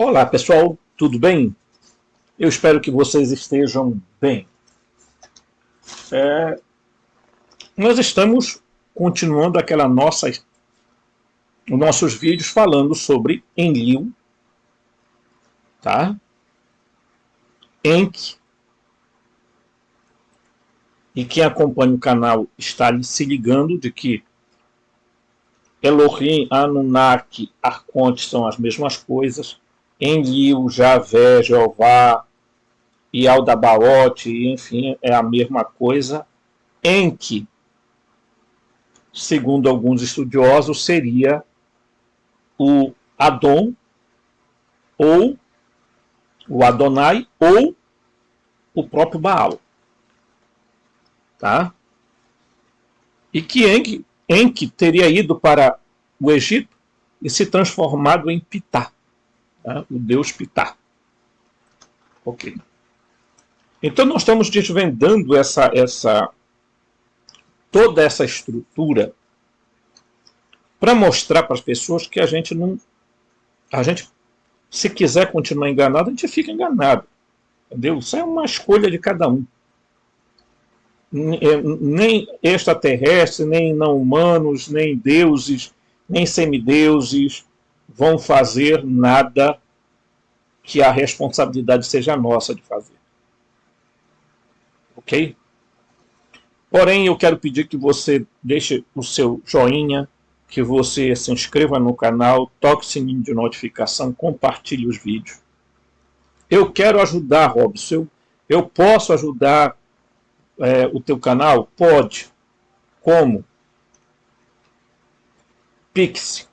Olá pessoal, tudo bem? Eu espero que vocês estejam bem. Nós estamos continuando os nossos vídeos falando sobre Enlil, tá? Enki. E quem acompanha o canal está se ligando de que Elohim, Anunnaki, Arconte são as mesmas coisas. Enlil, Javé, Jeová e Aldabaoth, enfim, é a mesma coisa. Enki, segundo alguns estudiosos, seria o Adon, ou o Adonai, ou o próprio Baal. Tá? E que Enki teria ido para o Egito e se transformado em Ptah, tá? O deus Ptah. Ok. Então nós estamos desvendando toda essa estrutura para mostrar para as pessoas que a gente, se quiser continuar enganado, a gente fica enganado. Entendeu? Isso é uma escolha de cada um. Nem extraterrestres, nem não humanos, nem deuses, nem semideuses vão fazer nada que a responsabilidade seja nossa de fazer. Ok? Porém, eu quero pedir que você deixe o seu joinha, que você se inscreva no canal, toque o sininho de notificação, compartilhe os vídeos. Eu quero ajudar, Robson. Eu posso ajudar o teu canal? Pode. Como? Pix.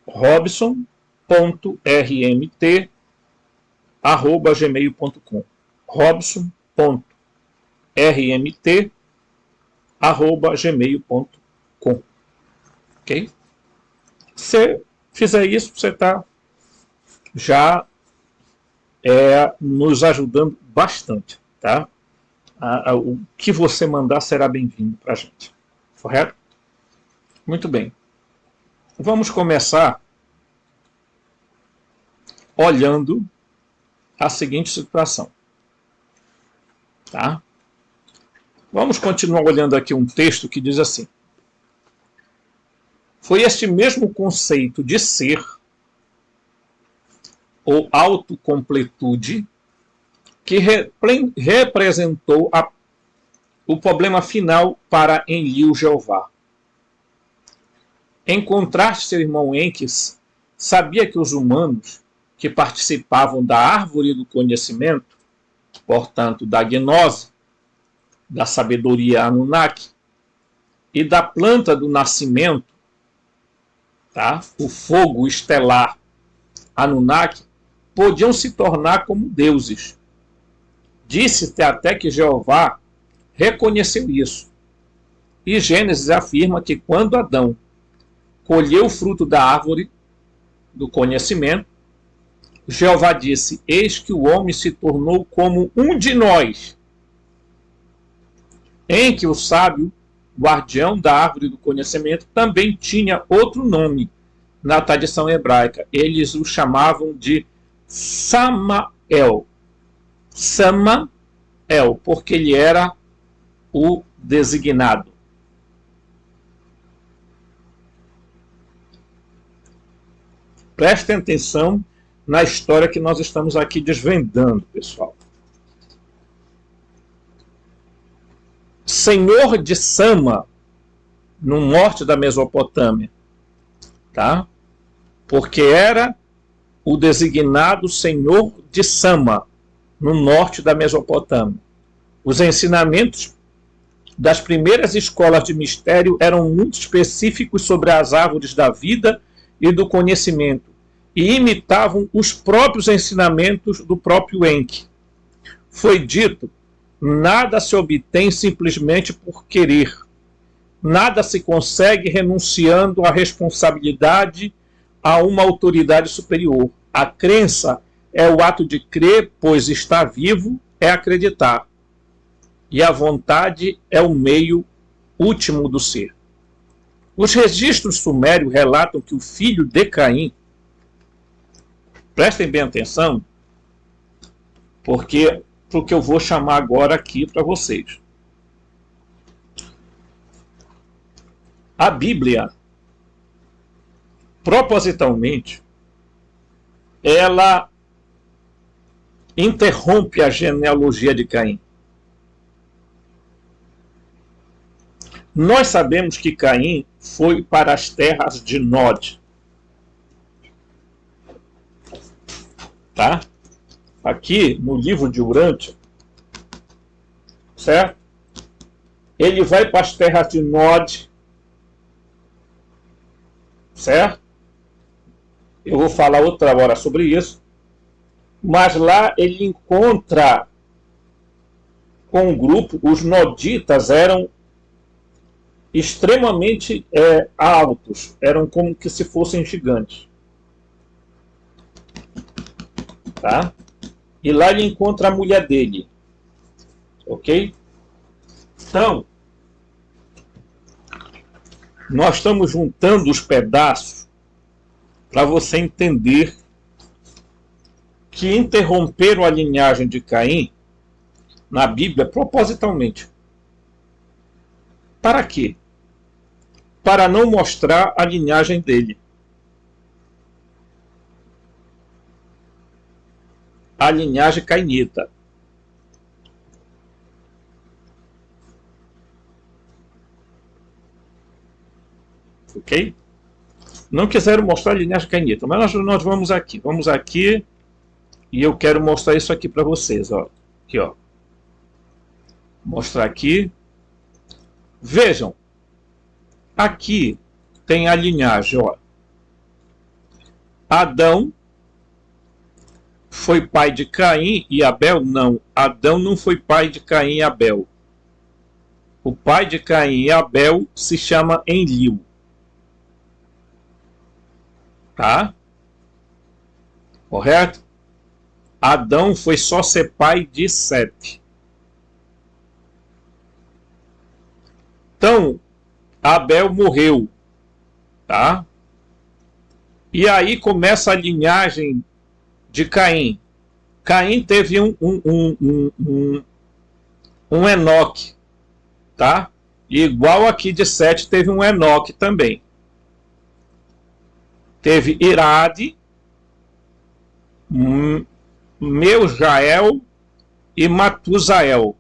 robson.rmt@gmail.com robson.rmt@gmail.com. Ok? Se fizer isso, você está já nos ajudando bastante, tá? O que você mandar será bem-vindo para a gente. Correto? Muito bem. Vamos começar olhando a seguinte situação. Tá? Vamos continuar olhando aqui um texto que diz assim: foi este mesmo conceito de ser, ou autocompletude, que representou o problema final para Enlil Jeová. Em contraste, seu irmão Enkis sabia que os humanos que participavam da árvore do conhecimento, portanto da gnose, da sabedoria Anunnaki, e da planta do nascimento, tá? O fogo estelar Anunnaki, podiam se tornar como deuses. Disse-se até que Jeová reconheceu isso. E Gênesis afirma que quando Adão colheu o fruto da árvore do conhecimento, Jeová disse: eis que o homem se tornou como um de nós. Em que o sábio, guardião da árvore do conhecimento, também tinha outro nome na tradição hebraica. Eles o chamavam de Samael. Samael, porque ele era o designado. Prestem atenção na história que nós estamos aqui desvendando, pessoal. Senhor de Sama, no norte da Mesopotâmia, tá? Porque era o designado Senhor de Sama, no norte da Mesopotâmia. Os ensinamentos das primeiras escolas de mistério eram muito específicos sobre as árvores da vida e do conhecimento, e imitavam os próprios ensinamentos do próprio Enki. Foi dito: nada se obtém simplesmente por querer. Nada se consegue renunciando à responsabilidade a uma autoridade superior. A crença é o ato de crer, pois estar vivo é acreditar. E a vontade é o meio último do ser. Os registros sumérios relatam que o filho de Caim Prestem bem atenção, porque eu vou chamar agora aqui para vocês. A Bíblia, propositalmente, ela interrompe a genealogia de Caim. Nós sabemos que Caim foi para as terras de Nod. Tá? Aqui no livro de Urântia, certo? Ele vai para as terras de Nod, certo? Eu vou falar outra hora sobre isso. Mas lá ele encontra com um grupo, os noditas eram extremamente altos, eram como que se fossem gigantes. Tá? E lá ele encontra a mulher dele. Ok? Então, nós estamos juntando os pedaços para você entender que interromperam a linhagem de Caim na Bíblia propositalmente. Para quê? Para não mostrar a linhagem dele. A linhagem cainita. Ok? Não quiseram mostrar a linhagem cainita, mas nós vamos aqui. Vamos aqui e eu quero mostrar isso aqui para vocês. Ó. Aqui, ó. Mostrar aqui. Vejam. Aqui tem a linhagem. Ó. Adão foi pai de Caim e Abel? Não. Adão não foi pai de Caim e Abel. O pai de Caim e Abel se chama Enlil. Tá? Correto? Adão foi só ser pai de Sete. Então, Abel morreu. Tá? E aí começa a linhagem de Caim. Caim teve um Enoque. Tá? E igual aqui de Sete teve um Enoque também. Teve Irade, Meujael e Matusael.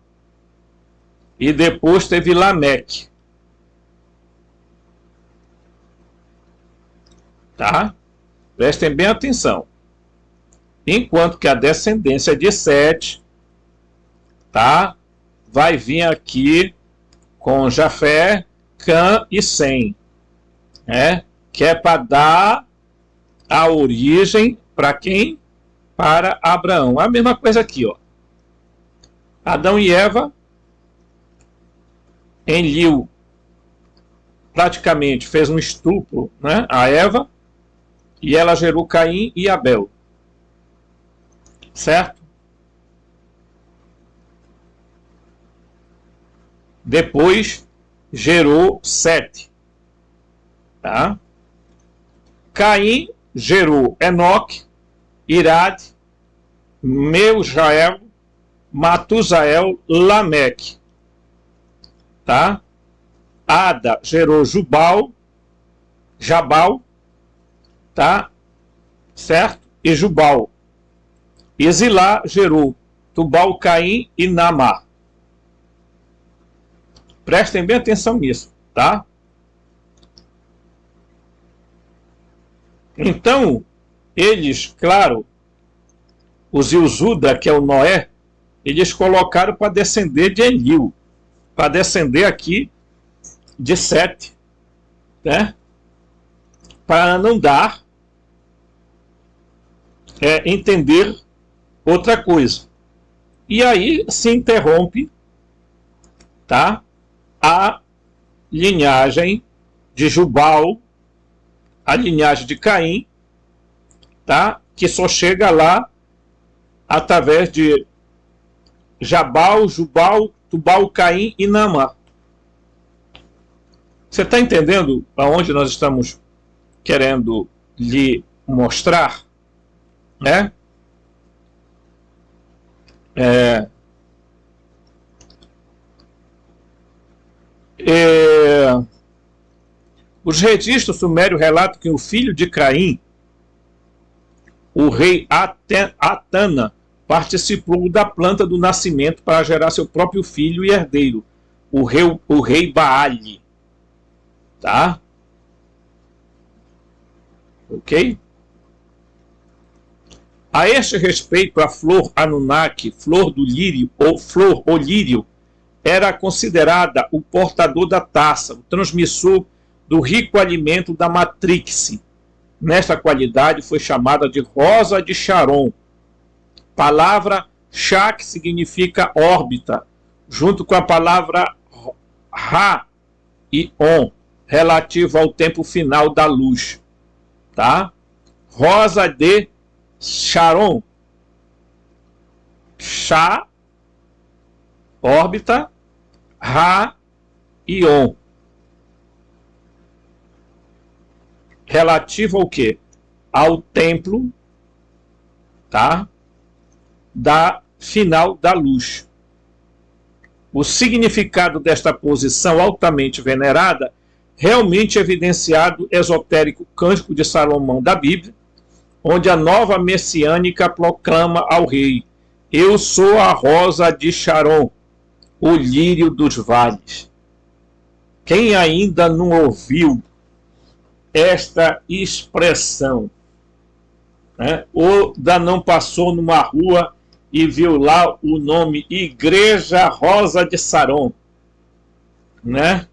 E depois teve Lameque. Tá? Prestem bem atenção. Enquanto que a descendência de Sete, tá? Vai vir aqui com Jafé, Cã e Sem. Que é para dar a origem para quem? Para Abraão. A mesma coisa aqui, ó. Adão e Eva, Enlil praticamente fez um estupro, né, a Eva, e ela gerou Caim e Abel. Certo? Depois gerou Sete. Tá? Caim gerou Enoque, Irade, Meujael, Matusael, Lameque. Tá? Ada gerou Jabal, tá? Certo? E Jubal. E Zilá gerou Tubal, Caim e Namá. Prestem bem atenção nisso, tá? Então, eles, claro, o Zilzuda, que é o Noé, eles colocaram para descender de Enlil, para descender aqui de Sete, né? Para não dar entender outra coisa. E aí se interrompe, tá? A linhagem de Jubal, a linhagem de Caim, tá? Que só chega lá através de Jabal, Jubal, Tubal, Caim e Namá. Você está entendendo aonde nós estamos querendo lhe mostrar? né? É, é, os registros sumérios relatam que o filho de Caim, o rei Atana, participou da planta do nascimento para gerar seu próprio filho e herdeiro, o rei Baali. Tá? Ok? A este respeito, a flor Anunnaki, flor do lírio ou flor olírio, era considerada o portador da taça, o transmissor do rico alimento da Matrix. Nesta qualidade foi chamada de Rosa de Sharon. Palavra Shah, que significa órbita, junto com a palavra Ra e On, relativa ao tempo final da luz. Tá? Rosa de Sharon. Shah, órbita, Ra e On. Relativo ao quê? Ao templo, tá? Da final da luz. O significado desta posição altamente venerada, realmente evidenciado esotérico cântico de Salomão da Bíblia, onde a nova messiânica proclama ao rei: eu sou a rosa de Sharon, o lírio dos vales. Quem ainda não ouviu esta expressão, né? Ou ainda não passou numa rua e viu lá o nome Igreja Rosa de Sharon, né?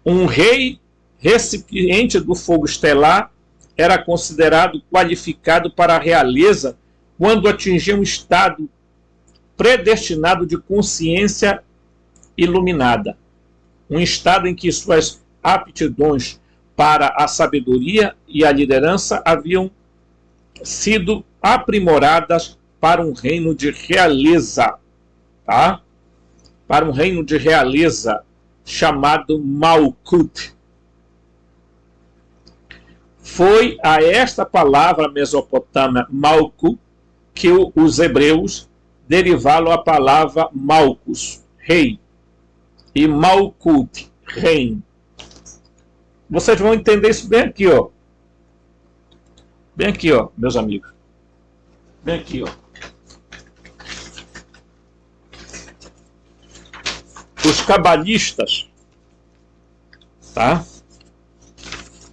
Um rei recipiente do fogo estelar era considerado qualificado para a realeza quando atingia um estado predestinado de consciência iluminada, um estado em que suas aptidões para a sabedoria e a liderança haviam sido aprimoradas para um reino de realeza, tá? Para um reino de realeza chamado Malkut. Foi a esta palavra mesopotâmia Malkut que os hebreus derivaram a palavra Malcus, rei, e Malkut, reino. Vocês vão entender isso bem aqui, ó. Bem aqui, ó, meus amigos. Bem aqui, ó. Os cabalistas, tá?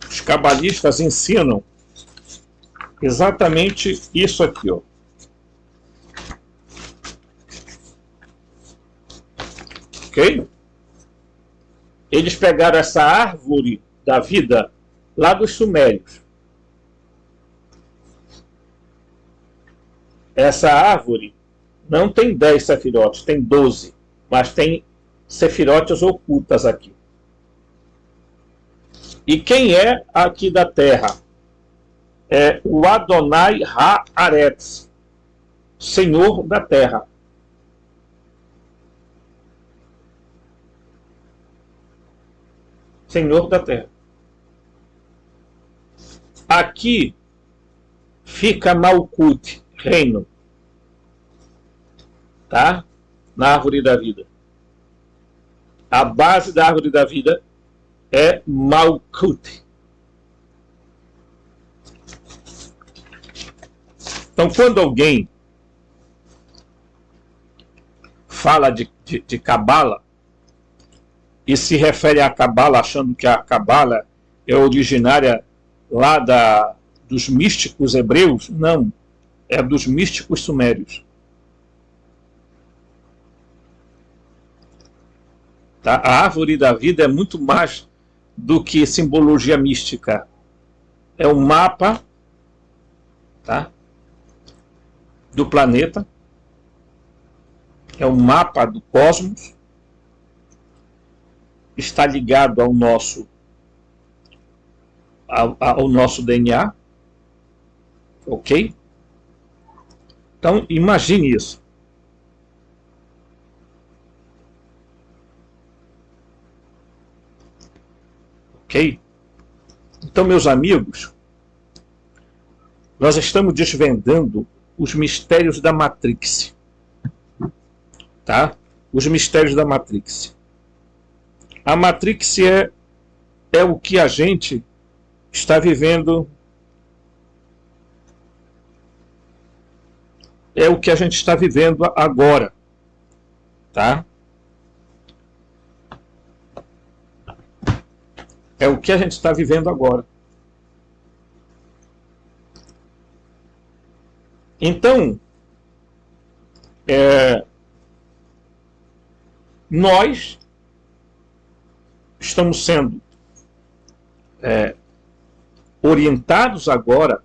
Os cabalistas ensinam exatamente isso aqui, ó. Ok? Eles pegaram essa árvore da vida lá dos sumérios. Essa árvore não tem 10 sefirotes, tem 12, mas tem sefirotes ocultas aqui. E quem é aqui da terra? É o Adonai Ha-Aretz, Senhor da terra. Senhor da terra. Aqui fica Malkut, reino. Tá? Na árvore da vida. A base da árvore da vida é Malkut. Então, quando alguém fala de Cabala e se refere à Cabala achando que a Cabala é originária lá dos místicos hebreus, não, é dos místicos sumérios. Tá? A árvore da vida é muito mais do que simbologia mística. É um mapa, tá? Do planeta, é um mapa do cosmos, está ligado ao nosso DNA, ok? Então imagine isso. Ok? Então, meus amigos, Nós estamos desvendando os mistérios da Matrix. Tá? Os mistérios da Matrix. A Matrix é o que a gente está vivendo. É o que a gente está vivendo agora. Tá? É o que a gente está vivendo agora. Então, nós estamos sendo orientados agora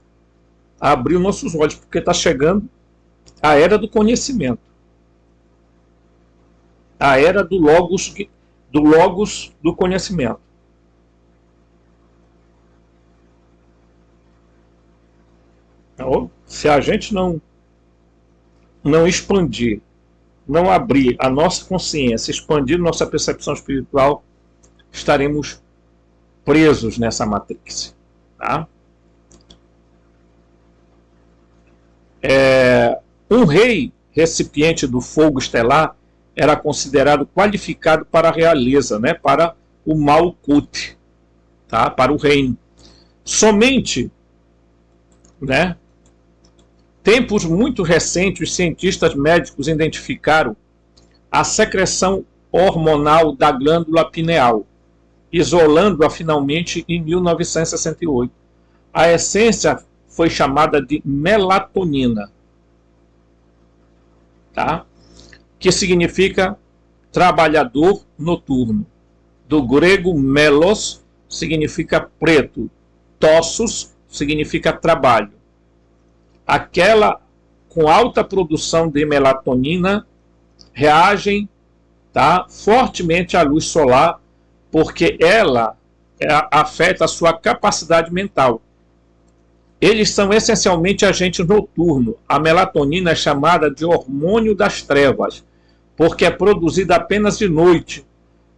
a abrir os nossos olhos, porque está chegando a era do conhecimento. A era do logos do conhecimento. Então, se a gente não expandir, não abrir a nossa consciência, expandir nossa percepção espiritual, estaremos presos nessa matrix. Tá? Um rei recipiente do fogo estelar era considerado qualificado para a realeza, né? Para o Malkuth, tá? Para o reino. Somente, né? Tempos muito recentes, os cientistas médicos identificaram a secreção hormonal da glândula pineal, isolando-a finalmente em 1968. A essência foi chamada de melatonina, tá? Que significa trabalhador noturno. Do grego melos significa preto, tossos significa trabalho. Aquela com alta produção de melatonina reagem, tá, fortemente à luz solar, porque ela afeta a sua capacidade mental. Eles são essencialmente agentes noturnos. A melatonina é chamada de hormônio das trevas, porque é produzida apenas de noite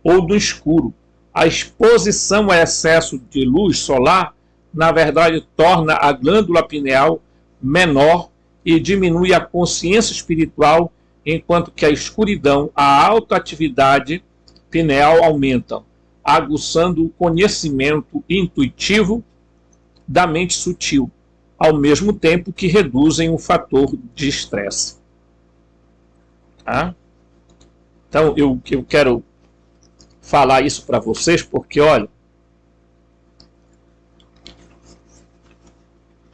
ou no escuro. A exposição a excesso de luz solar, na verdade, torna a glândula pineal menor e diminui a consciência espiritual, enquanto que a escuridão, a alta atividade pineal aumentam, aguçando o conhecimento intuitivo da mente sutil, ao mesmo tempo que reduzem o fator de estresse. Tá? Então, eu quero falar isso para vocês, porque, olha,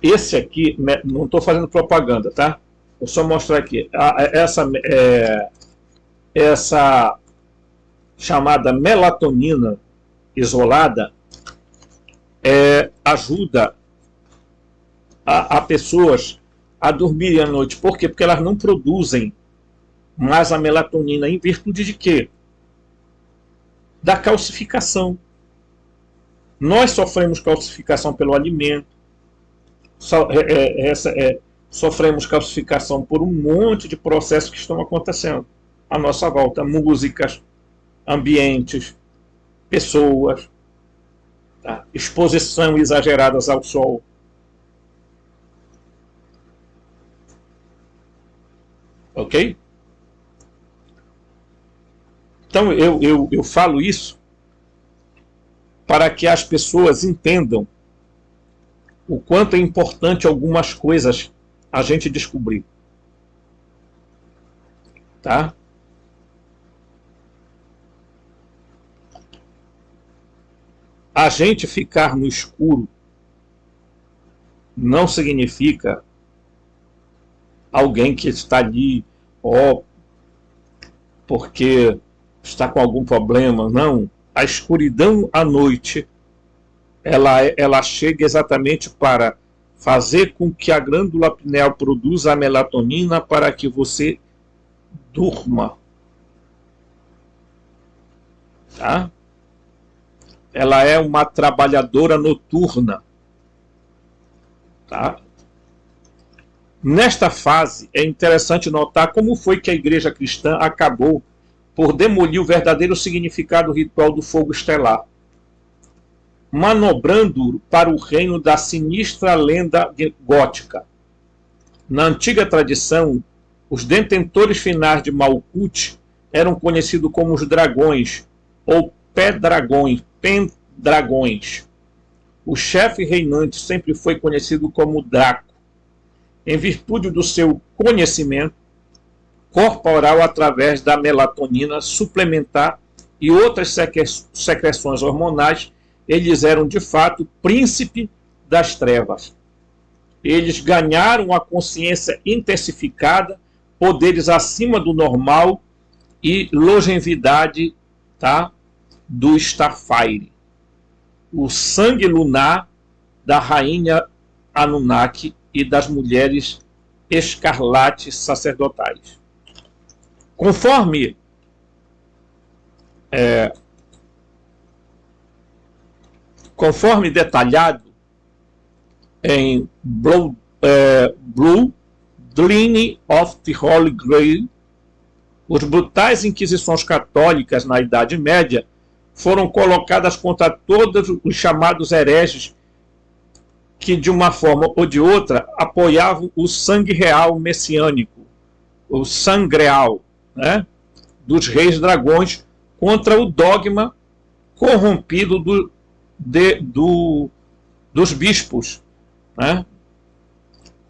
esse aqui, não estou fazendo propaganda, tá? Vou só mostrar aqui. Essa chamada melatonina isolada ajuda a pessoas a dormirem à noite. Por quê? Porque elas não produzem mais a melatonina. Em virtude de quê? Da calcificação. Nós sofremos calcificação pelo alimento. Sofremos calcificação por um monte de processos que estão acontecendo à nossa volta. Músicas, ambientes, pessoas, tá? Exposição exageradas ao sol. Ok? Então eu falo isso para que as pessoas entendam o quanto é importante algumas coisas a gente descobrir. Tá? A gente ficar no escuro não significa alguém que está ali, porque está com algum problema. Não. A escuridão à noite, ela chega exatamente para fazer com que a glândula pineal produza a melatonina para que você durma. Tá? Ela é uma trabalhadora noturna. Tá? Nesta fase, é interessante notar como foi que a igreja cristã acabou por demolir o verdadeiro significado ritual do fogo estelar. manobrando para o reino da sinistra lenda gótica. Na antiga tradição, os detentores finais de Malkuth eram conhecidos como os dragões, ou pendragões. O chefe reinante sempre foi conhecido como Draco, em virtude do seu conhecimento corporal através da melatonina suplementar e outras secreções hormonais. Eles eram de fato príncipe das trevas. Eles ganharam a consciência intensificada, poderes acima do normal e longevidade, tá, do Starfire. O sangue lunar da rainha Anunnaki e das mulheres escarlates sacerdotais. Conforme detalhado em Bloodline of the Holy Grail, os brutais inquisições católicas na Idade Média foram colocadas contra todos os chamados hereges que, de uma forma ou de outra, apoiavam o sangue real messiânico, o sangreal, né, dos reis dragões, contra o dogma corrompido dos bispos, né?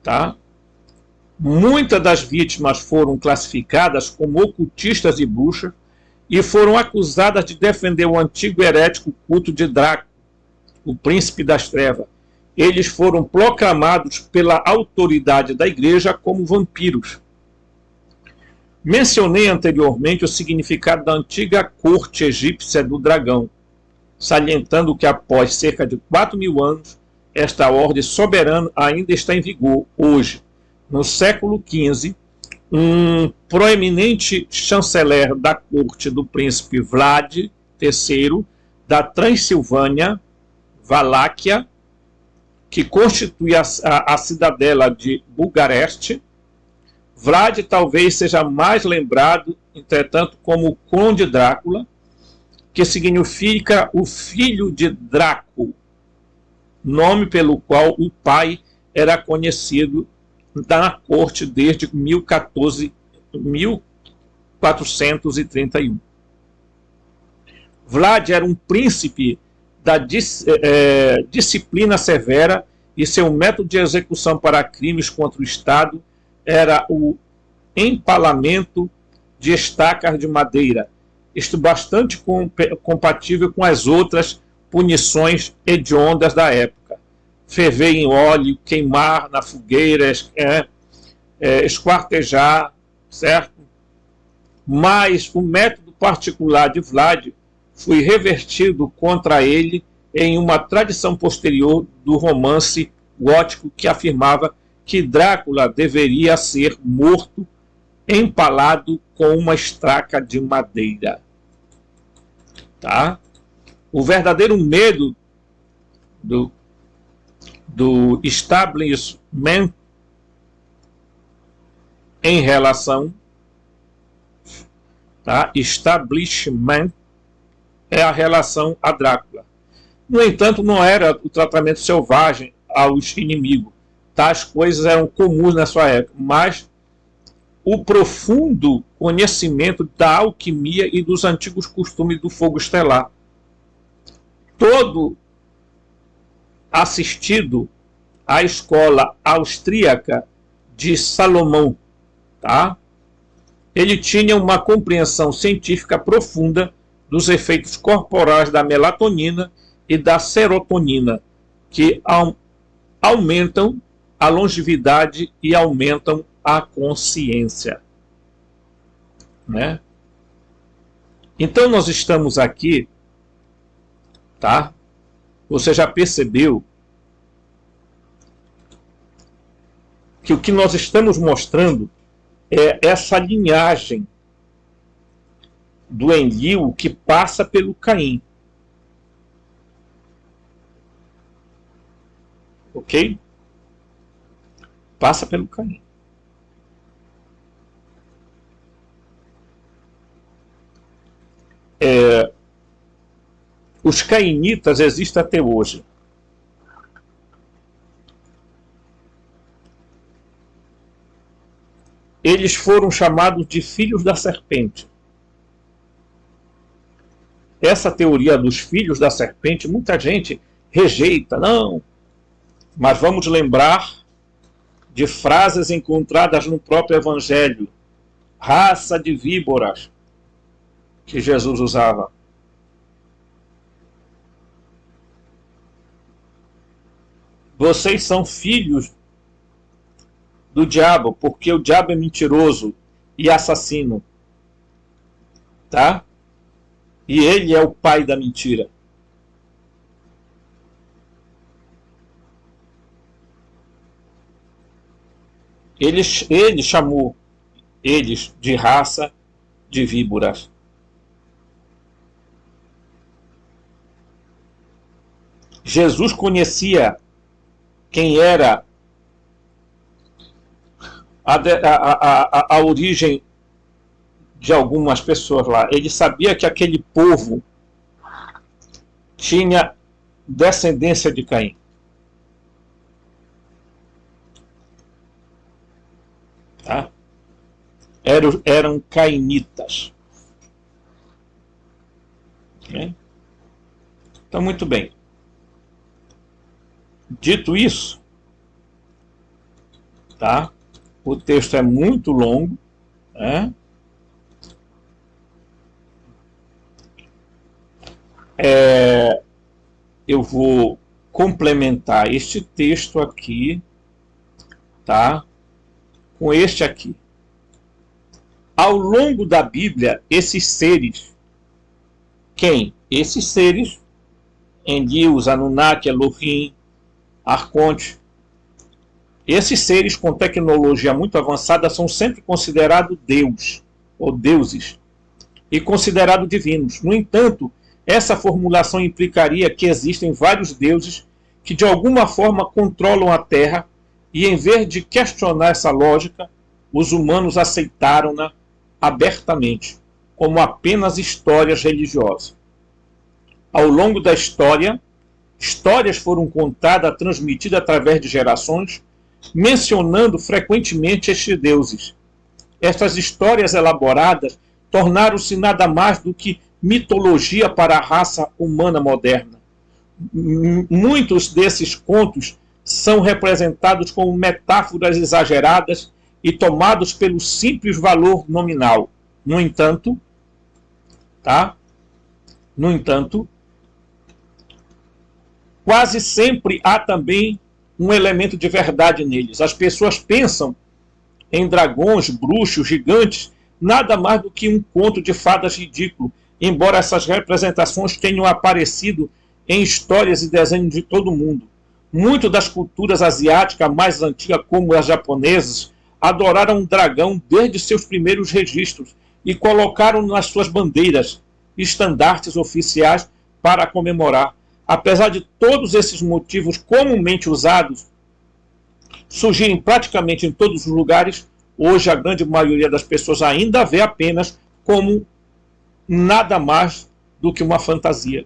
Tá? Muitas das vítimas foram classificadas como ocultistas e bruxas e foram acusadas de defender o antigo herético culto de Draco, o príncipe das trevas. Eles foram proclamados pela autoridade da igreja como vampiros. Mencionei anteriormente o significado da antiga corte egípcia do dragão, salientando que após cerca de 4.000 anos, esta ordem soberana ainda está em vigor hoje. No século XV, um proeminente chanceler da corte do príncipe Vlad III da Transilvânia, Valáquia, que constitui a cidadela de Bucareste. Vlad talvez seja mais lembrado, entretanto, como o Conde Drácula, que significa o filho de Draco, nome pelo qual o pai era conhecido na corte desde 1431. Vlad era um príncipe da disciplina severa e seu método de execução para crimes contra o Estado era o empalamento de estacas de madeira, isto bastante compatível com as outras punições hediondas da época. Ferver em óleo, queimar na fogueira, esquartejar, certo? Mas o método particular de Vlad foi revertido contra ele em uma tradição posterior do romance gótico que afirmava que Drácula deveria ser morto empalado com uma estaca de madeira. Tá? O verdadeiro medo do establishment em relação, tá? Establishment é a relação a Drácula. No entanto, não era o tratamento selvagem aos inimigos. Tais coisas eram comuns na sua época, mas o profundo conhecimento da alquimia e dos antigos costumes do fogo estelar. Todo assistido à escola austríaca de Salomão, tá? Ele tinha uma compreensão científica profunda dos efeitos corporais da melatonina e da serotonina, que aumentam a longevidade e aumentam a consciência, né? Então nós estamos aqui, tá? Você já percebeu que o que nós estamos mostrando é essa linhagem do Enlil que passa pelo Caim. Ok? Passa pelo Caim. Os cainitas existem até hoje. Eles foram chamados de filhos da serpente. Essa teoria dos filhos da serpente, muita gente rejeita, não. Mas vamos lembrar de frases encontradas no próprio Evangelho. Raça de víboras, que Jesus usava. Vocês são filhos do diabo, porque o diabo é mentiroso e assassino. Tá? E ele é o pai da mentira. Ele chamou eles de raça de víboras. Jesus conhecia quem era a origem de algumas pessoas lá. Ele sabia que aquele povo tinha descendência de Caim. Tá? Eram cainitas. Okay? Então, muito bem. Dito isso, tá? O texto é muito longo, né? Eu vou complementar este texto aqui, tá? Com este aqui. Ao longo da Bíblia, esses seres, quem? Esses seres, Enlil, Anunnaki, Elohim, Arconte, esses seres com tecnologia muito avançada são sempre considerados Deus, ou deuses, e considerados divinos. No entanto, essa formulação implicaria que existem vários deuses que de alguma forma controlam a Terra, e em vez de questionar essa lógica, os humanos aceitaram-na abertamente, como apenas histórias religiosas. Ao longo da história, histórias foram contadas, transmitidas através de gerações, mencionando frequentemente estes deuses. Estas histórias elaboradas tornaram-se nada mais do que mitologia para a raça humana moderna. Muitos desses contos são representados como metáforas exageradas e tomados pelo simples valor nominal. No entanto, quase sempre há também um elemento de verdade neles. As pessoas pensam em dragões, bruxos, gigantes, nada mais do que um conto de fadas ridículo, embora essas representações tenham aparecido em histórias e desenhos de todo o mundo. Muitas das culturas asiáticas mais antigas, como as japonesas, adoraram um dragão desde seus primeiros registros e colocaram nas suas bandeiras, estandartes oficiais para comemorar. Apesar de todos esses motivos comumente usados surgirem praticamente em todos os lugares, hoje a grande maioria das pessoas ainda vê apenas como nada mais do que uma fantasia.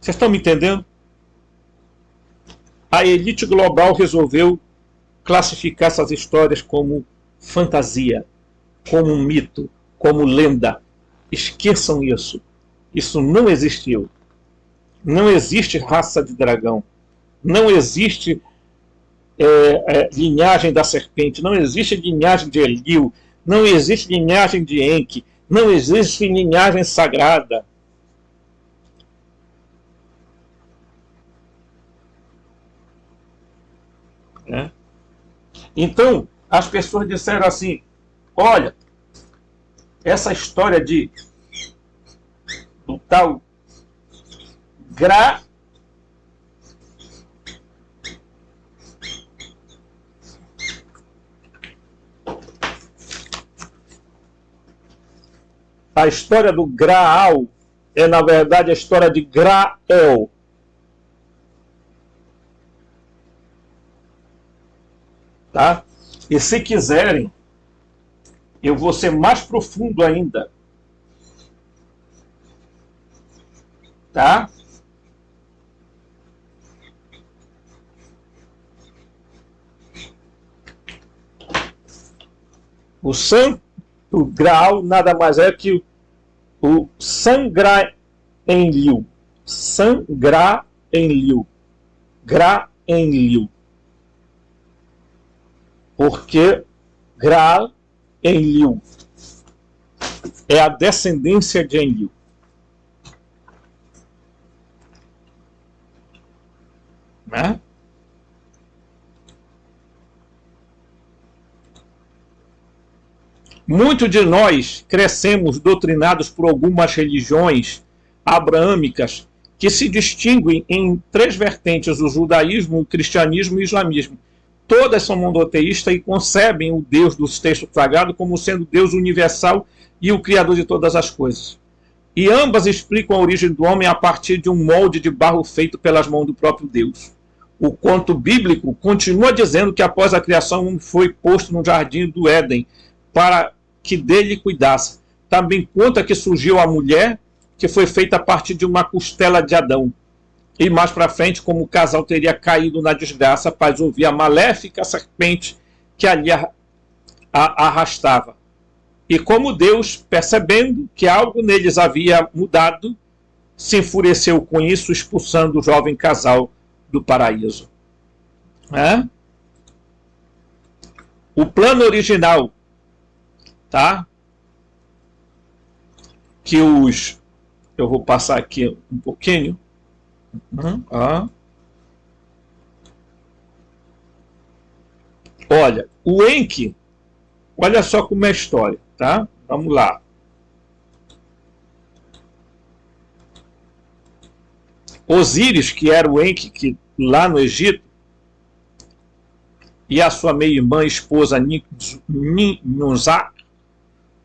Vocês estão me entendendo? A elite global resolveu classificar essas histórias como fantasia, como um mito, como lenda. Esqueçam isso. Isso não existiu. Não existe raça de dragão. Não existe linhagem da serpente. Não existe linhagem de Enlil. Não existe linhagem de Enki. Não existe linhagem sagrada. Então, as pessoas disseram assim, olha, essa história do tal a história do Graal é, na verdade, a história de Grael. Tá? E se quiserem, eu vou ser mais profundo ainda. tá? O Santo Graal nada mais é que o Sangraenlil. Sangraenlil. Graenlil. Porque Graenlil é a descendência de Enlil. Né? Muitos de nós crescemos doutrinados por algumas religiões abraâmicas que se distinguem em três vertentes: o judaísmo, o cristianismo e o islamismo. Todas são monoteístas e concebem o Deus dos textos sagrados como sendo Deus universal e o Criador de todas as coisas. E ambas explicam a origem do homem a partir de um molde de barro feito pelas mãos do próprio Deus. O conto bíblico continua dizendo que após a criação o homem foi posto no jardim do Éden para que dele cuidasse. Também conta que surgiu a mulher, que foi feita a partir de uma costela de Adão. E mais para frente, como o casal teria caído na desgraça, após ouvir a maléfica serpente que ali a arrastava. E como Deus, percebendo que algo neles havia mudado, se enfureceu com isso, expulsando o jovem casal do paraíso. O plano original, tá? Que eu vou passar aqui um pouquinho. Olha, o Enki, olha só como é a história, tá? Vamos lá. Osíris, que era o Enki que lá no Egito, e a sua meia-irmã esposa Ninuzak,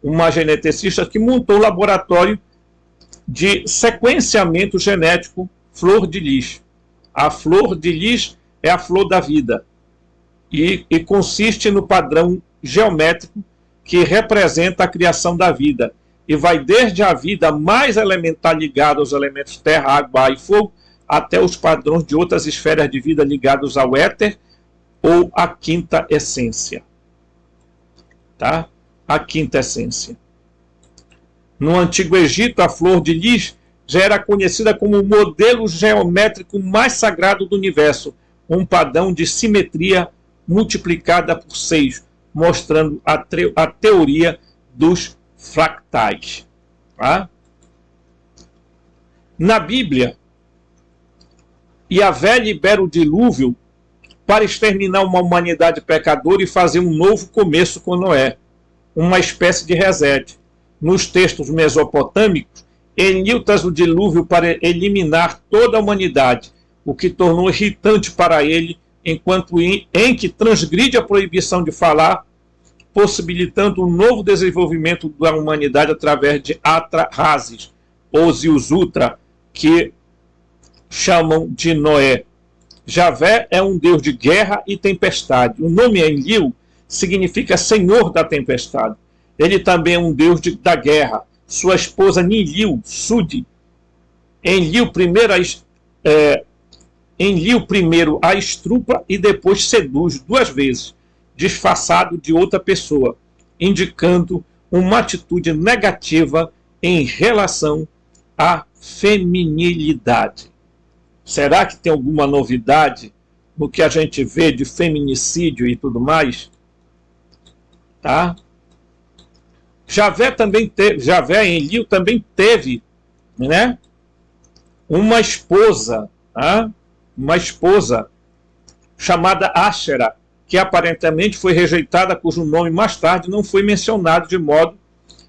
uma geneticista que montou um laboratório de sequenciamento genético flor de lis. A flor de lis é a flor da vida e consiste no padrão geométrico que representa a criação da vida e vai desde a vida mais elementar ligada aos elementos terra, água, ar e fogo até os padrões de outras esferas de vida ligados ao éter ou à quinta essência. Tá? A quinta essência. No Antigo Egito, a flor de lis já era conhecida como o modelo geométrico mais sagrado do universo, um padrão de simetria multiplicada por 6, mostrando a teoria dos fractais. Tá? Na Bíblia, Yahvé libera o dilúvio para exterminar uma humanidade pecadora e fazer um novo começo com Noé, uma espécie de reset. Nos textos mesopotâmicos, Enlil traz o dilúvio para eliminar toda a humanidade, o que tornou irritante para ele, enquanto Enki transgride a proibição de falar, possibilitando um novo desenvolvimento da humanidade através de Atrahasis, ou Ziusutra, que chamam de Noé. Javé é um deus de guerra e tempestade. O nome Enlil significa Senhor da Tempestade. Ele também é um deus da guerra. Sua esposa Ninlil, Sudi, Enlil primeiro a estrupa e depois seduz 2 vezes, disfarçado de outra pessoa, indicando uma atitude negativa em relação à feminilidade. Será que tem alguma novidade no que a gente vê de feminicídio e tudo mais? Tá? Enlil também teve, né, uma esposa, tá? Uma esposa chamada Ashera, que aparentemente foi rejeitada, cujo nome mais tarde não foi mencionado, de modo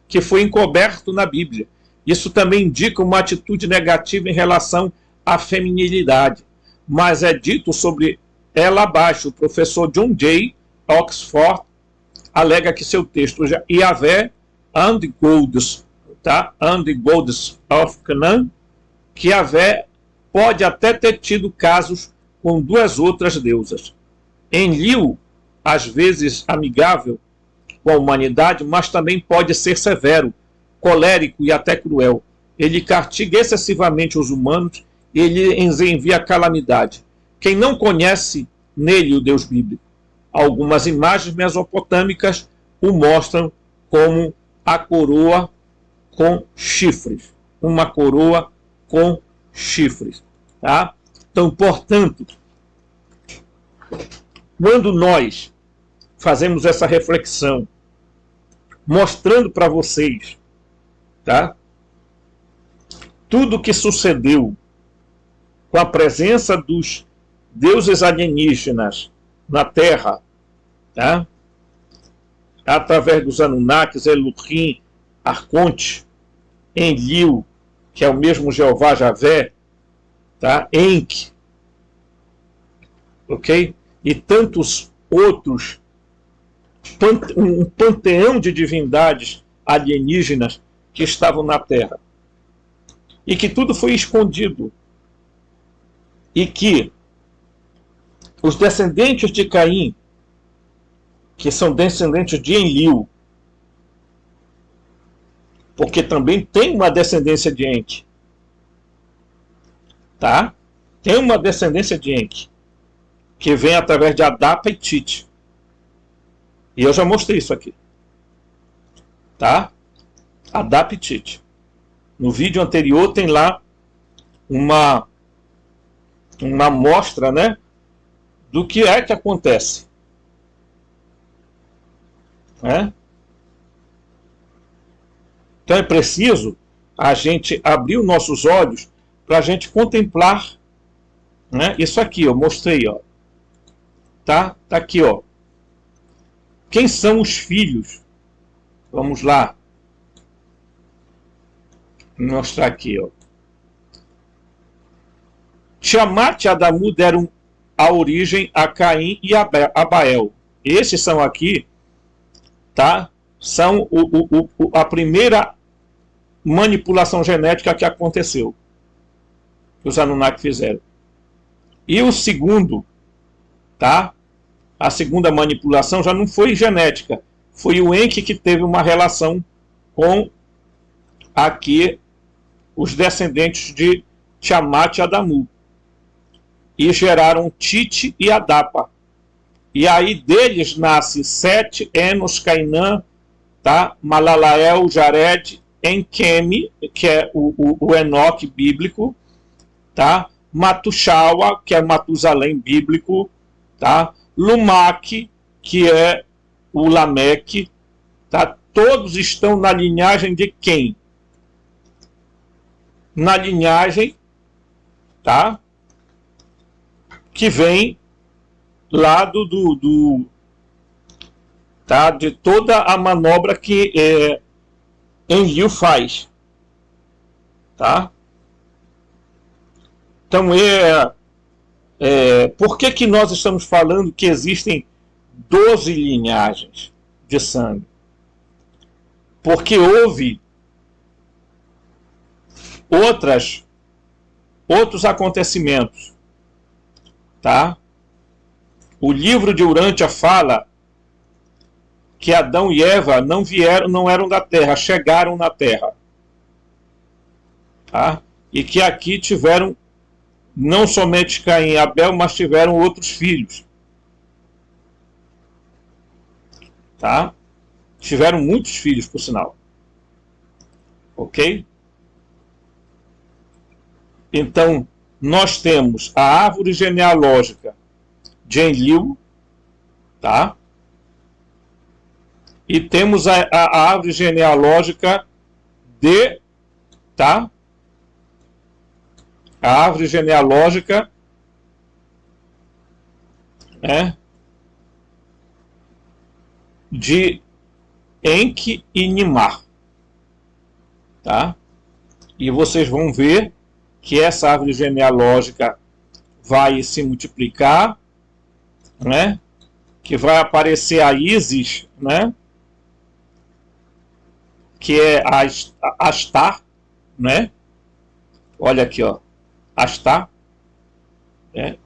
que foi encoberto na Bíblia. Isso também indica uma atitude negativa em relação à feminilidade, mas é dito sobre ela abaixo. O professor John Jay, Oxford, alega que seu texto Yahvé and Gods, tá? And Gods of Canaan, que Yahvé pode até ter tido casos com 2 outras deusas. Enlil, às vezes amigável com a humanidade, mas também pode ser severo, colérico e até cruel. ele castiga excessivamente os humanos e ele envia a calamidade. Quem não conhece nele o Deus bíblico, algumas imagens mesopotâmicas o mostram como a coroa com chifres. Uma coroa com chifres. Tá? Então, portanto, quando nós fazemos essa reflexão, mostrando para vocês, tá, tudo o que sucedeu com a presença dos deuses alienígenas na Terra, tá, através dos Anunnakis, Elohim, Arconte, Enlil, que é o mesmo Jeová Javé, tá, Enki, ok? E tantos outros, um panteão de divindades alienígenas que estavam na Terra. E que tudo foi escondido. E que os descendentes de Caim, que são descendentes de Enlil, porque também tem uma descendência de Enki, tá? Tem uma descendência de Enki, que vem através de Adapa e Tite. E eu já mostrei isso aqui. Tá? Adapa e Tite. No vídeo anterior tem lá uma amostra, né, do que é que acontece. Né? Então é preciso a gente abrir os nossos olhos para a gente contemplar, né, isso aqui, eu mostrei, ó. Tá aqui, ó. Quem são os filhos? Vamos lá. Vou mostrar aqui, ó. Tiamat e Adamu deram a origem a Caim e a Bael. Esses são aqui, tá? São a primeira manipulação genética que aconteceu, que os Anunnaki fizeram. E o segundo, tá? A segunda manipulação já não foi genética, foi o Enki que teve uma relação com aqui os descendentes de Tiamat e Adamu, e geraram Tite e Adapa. E aí deles nasce Sete, Enos, Cainã, tá? Malalael, Jared, Enqueme, que é o Enoque bíblico, tá? Matuxaua, que é Matusalém bíblico, tá? Lumaque, que é o Lameque, tá? Todos estão na linhagem de quem? Na linhagem, tá? Que vem lá tá? De toda a manobra que Enlil faz, tá? Então por que nós estamos falando que existem 12 linhagens de sangue? Porque houve outros acontecimentos, tá? O livro de Urântia fala que Adão e Eva não eram da terra, chegaram na terra, tá? E que aqui tiveram não somente Caim e Abel, mas tiveram outros filhos, tá? Tiveram muitos filhos, por sinal, ok? Então nós temos a árvore genealógica de Enlil, tá? E temos a árvore genealógica de, tá? A árvore genealógica de Enki e Nimar, tá? E vocês vão ver que essa árvore genealógica vai se multiplicar, né? Que vai aparecer a Ísis, né? Que é a Astar, né? Olha aqui, ó, Astar, né?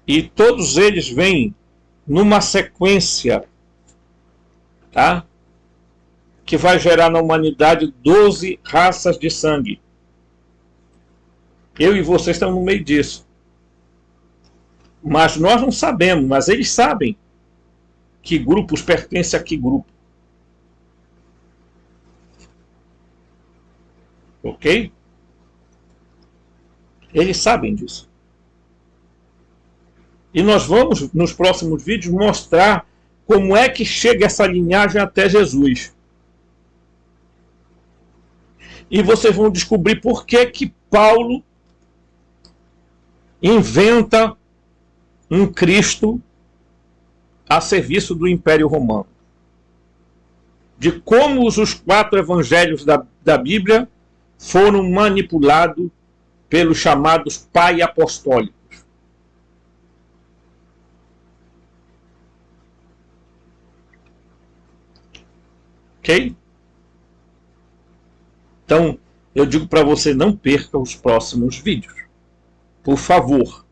E todos eles vêm numa sequência, tá? que vai gerar na humanidade 12 raças de sangue. Eu e vocês estamos no meio disso. Mas nós não sabemos, mas eles sabem que grupos pertencem a que grupo. Ok? Eles sabem disso. E nós vamos, nos próximos vídeos, mostrar como é que chega essa linhagem até Jesus. E vocês vão descobrir por que Paulo inventa um Cristo a serviço do Império Romano. De como os 4 evangelhos da Bíblia foram manipulados pelos chamados pai apostólicos. Ok? Então, eu digo para você, não perca os próximos vídeos. Por favor,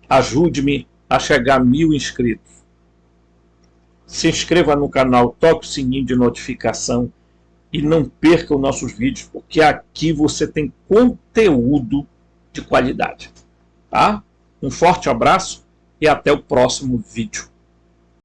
ajude-me a chegar a 1000 inscritos. Se inscreva no canal, toque o sininho de notificação e não perca os nossos vídeos, porque aqui você tem conteúdo de qualidade. Tá? Um forte abraço e até o próximo vídeo.